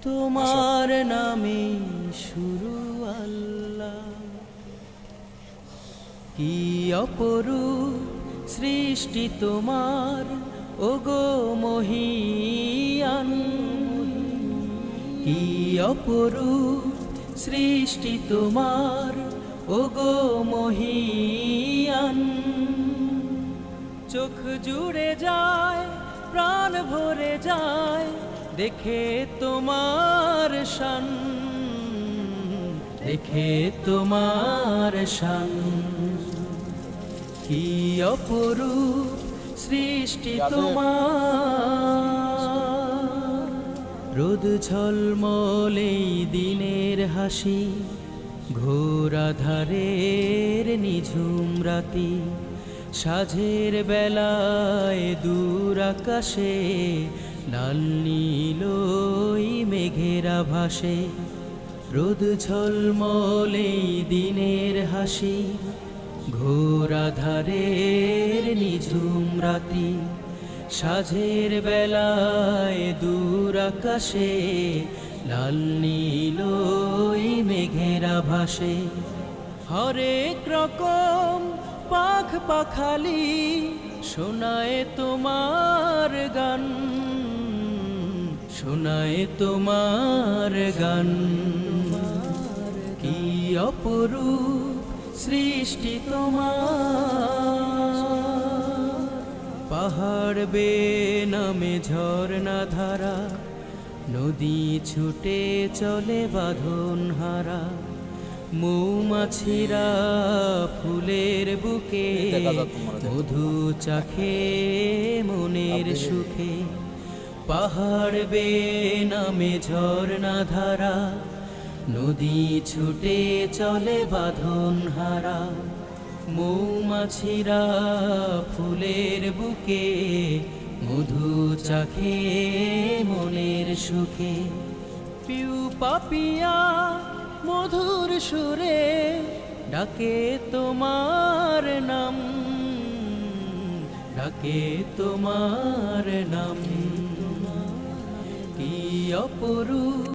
তোমার নামে শুরু আল্লাহ, কি অপরূপ সৃষ্টি তোমার ওগো মহিয়ান, কি অপরূপ সৃষ্টি তোমার ওগো মহিয়ান। চোখ জুড়ে যায়, প্রাণ ভরে যায় দেখে তোমার শান, দেখে তোমার শান। কি অপরূপ সৃষ্টি তোমার, রোদ ঝলমলে দিনের হাসি, ঘোর আঁধারের নিঝুম রাতি, সাঁঝের বেলায় দূর আকাশে লাল নীল মেঘেরা ভাসে। রোদ ঝলমলে দিনের হাসি, ঘোর আঁধারের নিঝুম রাতি, সাঁঝের বেলায় দূর আকাশে লাল নীল মেঘেরা ভাসে। হরেক রকম পাখ পাখালি শোনায় তোমার গান, শোনায় তোমার গান। কি অপরূপ সৃষ্টি তোমার, পাহাড় বেয়ে নামে ঝরনা ধারা, নদী ছুটে চলে বাঁধন হারা, মৌমাছিরা ফুলের বুকে মধু চাখে মনের সুখে। পাহাড় বেয়ে নামে ঝরনা ধারা, নদী ছুটে চলে বাঁধন হারা, মৌমাছিরা ফুলের বুকে মধু চাখে মনের সুখে। পিউ পাপিয়া মধুর সুরে ডাকে তোমার নাম, ডাকে তোমার নাম। কি অপরূপ